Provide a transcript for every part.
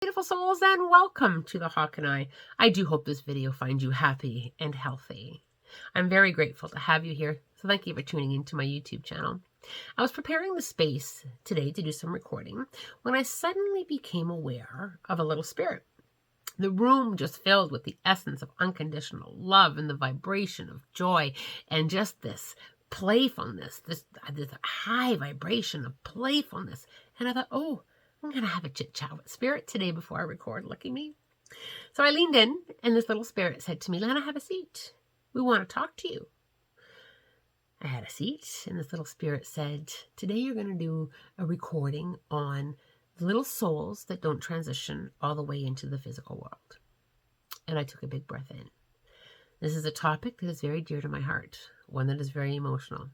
Beautiful souls, and welcome to the Hawk and I. I do hope this video finds you happy and healthy. I'm very grateful to have you here, so thank you for tuning into my YouTube channel. I was preparing the space today to do some recording when I suddenly became aware of a little spirit. The room just filled with the essence of unconditional love and the vibration of joy and just this playfulness, this high vibration of playfulness. And I thought, oh, I'm going to have a chit-chat with Spirit today before I record. Lucky me. So I leaned in, and this little spirit said to me, Lana, have a seat. We want to talk to you. I had a seat, and this little spirit said, today you're going to do a recording on the little souls that don't transition all the way into the physical world. And I took a big breath in. This is a topic that is very dear to my heart, one that is very emotional.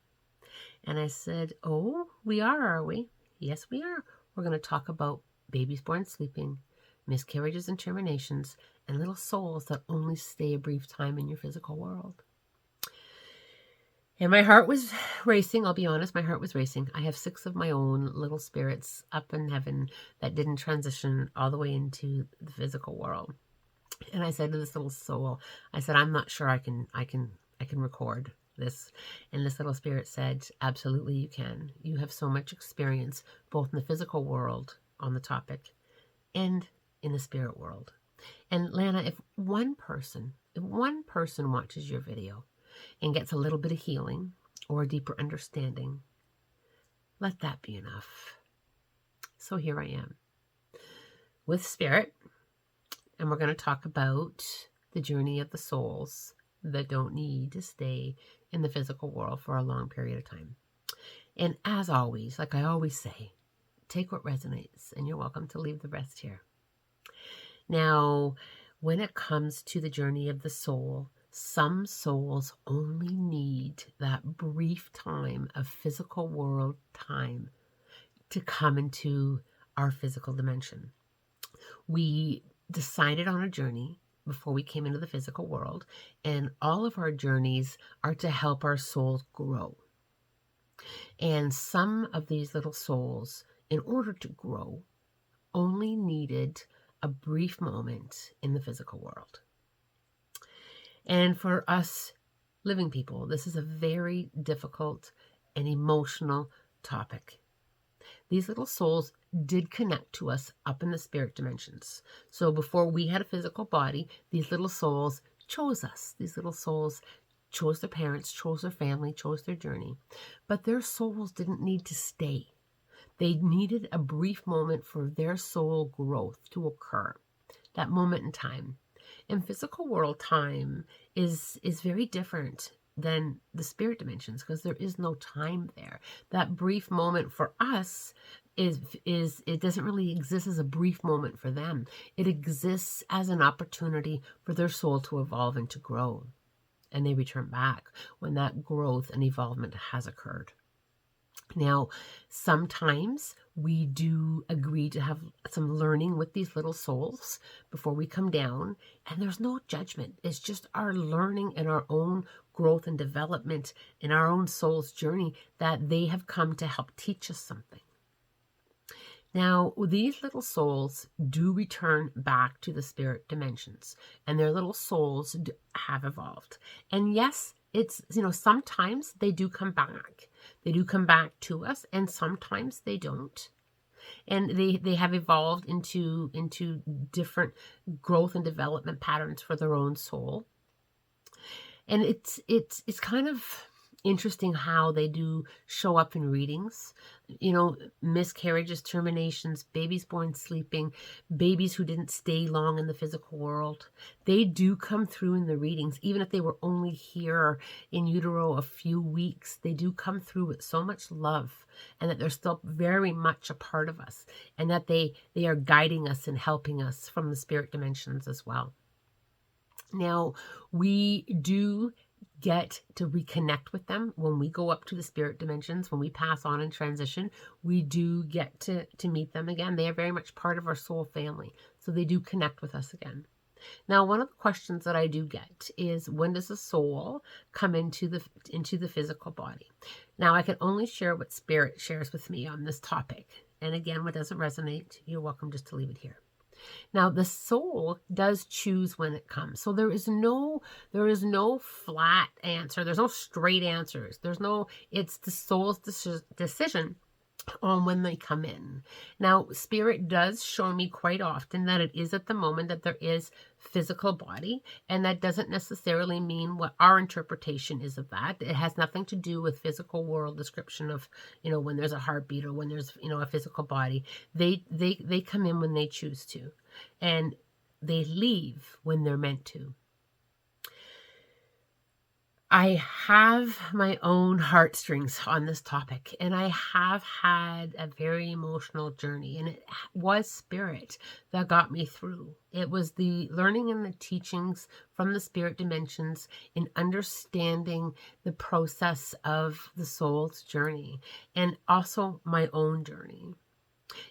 And I said, oh, we are we? Yes, we are. We're going to talk about babies born sleeping, miscarriages and terminations, and little souls that only stay a brief time in your physical world. And my heart was racing. I'll be honest, my heart was racing. I have 6 of my own little spirits up in heaven that didn't transition all the way into the physical world. And I said to this little soul, I said, I'm not sure I can record this. And this little spirit said, absolutely you can. You have so much experience both in the physical world on the topic and in the spirit world. And Lana, if one person watches your video and gets a little bit of healing or a deeper understanding, let that be enough. So here I am with Spirit, and we're going to talk about the journey of the souls that don't need to stay in the physical world for a long period of time. And as always, like I always say, take what resonates, and you're welcome to leave the rest here. Now, when it comes to the journey of the soul, some souls only need that brief time of physical world time to come into our physical dimension. We decided on a journey before we came into the physical world, and all of our journeys are to help our souls grow. And some of these little souls, in order to grow, only needed a brief moment in the physical world. And for us living people, this is a very difficult and emotional topic. These little souls did connect to us up in the spirit dimensions. So before we had a physical body, these little souls chose us. These little souls chose their parents, chose their family, chose their journey. But their souls didn't need to stay. They needed a brief moment for their soul growth to occur, that moment in time. And physical world time is very different than the spirit dimensions because there is no time there. That brief moment for us is it doesn't really exist as a brief moment for them. It exists as an opportunity for their soul to evolve and to grow. And they return back when that growth and evolvement has occurred. Now, sometimes we do agree to have some learning with these little souls before we come down, and there's no judgment. It's just our learning and our own growth and development in our own soul's journey that they have come to help teach us something. Now, these little souls do return back to the spirit dimensions, and their little souls have evolved. And yes, it's, sometimes they do come back. They do come back to us, and sometimes they don't. And they have evolved into different growth and development patterns for their own soul. And it's kind of interesting how they do show up in readings. Miscarriages, terminations, babies born sleeping, babies who didn't stay long in the physical world. They do come through in the readings, even if they were only here in utero a few weeks. They do come through with so much love, and that they're still very much a part of us, and that they are guiding us and helping us from the spirit dimensions as well. Now, we do get to reconnect with them when we go up to the spirit dimensions. When we pass on and transition, we do get to meet them again. They are very much part of our soul family, so they do connect with us again. Now, one of the questions that I do get is, when does the soul come into the physical body? Now, I can only share what Spirit shares with me on this topic. And again, what doesn't resonate, you're welcome just to leave it here. Now, the soul does choose when it comes. So there is no flat answer. There's no straight answers. It's the soul's decision on when they come in. Now, spirit does show me quite often that it is at the moment that there is physical body, and that doesn't necessarily mean what our interpretation is of that. It has nothing to do with physical world description of, when there's a heartbeat or when there's, a physical body. They come in when they choose to, and they leave when they're meant to. I have my own heartstrings on this topic, and I have had a very emotional journey, and it was spirit that got me through. It was the learning and the teachings from the spirit dimensions in understanding the process of the soul's journey and also my own journey.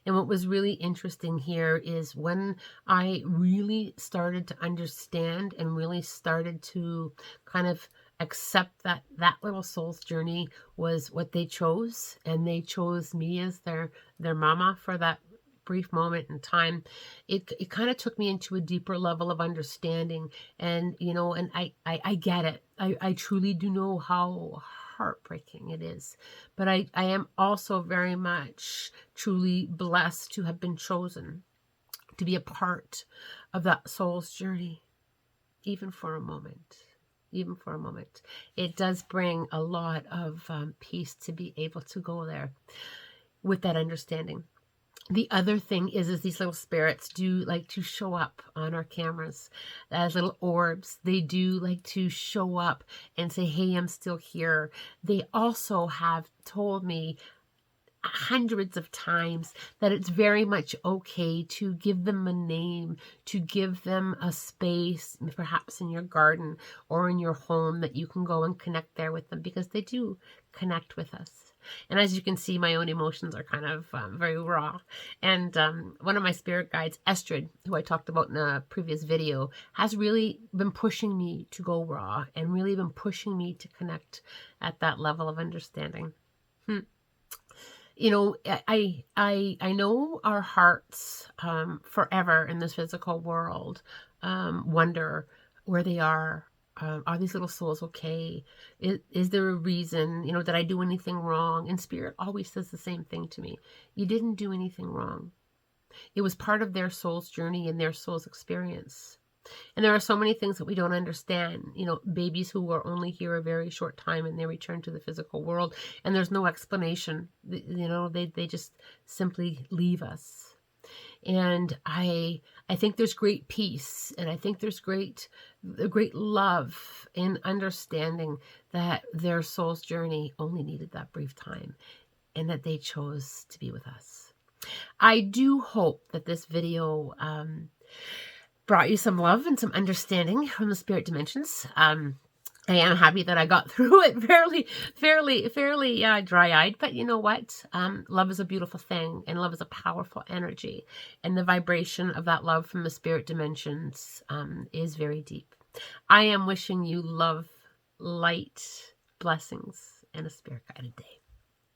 And what was really interesting here is when I really started to understand and really started to kind of accept that that little soul's journey was what they chose, and they chose me as their mama for that brief moment in time. It kind of took me into a deeper level of understanding, and and I get it. I truly do know how heartbreaking it is, but I am also very much truly blessed to have been chosen to be a part of that soul's journey, even for a moment. Even for a moment. It does bring a lot of peace to be able to go there with that understanding. The other thing is these little spirits do like to show up on our cameras as little orbs. They do like to show up and say, hey, I'm still here. They also have told me hundreds of times that it's very much okay to give them a name, to give them a space, perhaps in your garden or in your home, that you can go and connect there with them, because they do connect with us. And as you can see, my own emotions are kind of very raw. And one of my spirit guides, Estrid, who I talked about in a previous video, has really been pushing me to go raw and really been pushing me to connect at that level of understanding. I know our hearts forever in this physical world wonder where they are. Are these little souls okay? Is there a reason? Did I do anything wrong? And spirit always says the same thing to me. You didn't do anything wrong. It was part of their soul's journey and their soul's experience. And there are so many things that we don't understand. Babies who are only here a very short time and they return to the physical world, and there's no explanation. They just simply leave us. And I think there's great peace, and I think there's great love in understanding that their soul's journey only needed that brief time, and that they chose to be with us. I do hope that this video brought you some love and some understanding from the spirit dimensions. I am happy that I got through it fairly dry-eyed, but you know what? Love is a beautiful thing, and love is a powerful energy, and the vibration of that love from the spirit dimensions is very deep. I am wishing you love, light, blessings, and a spirit-guided day.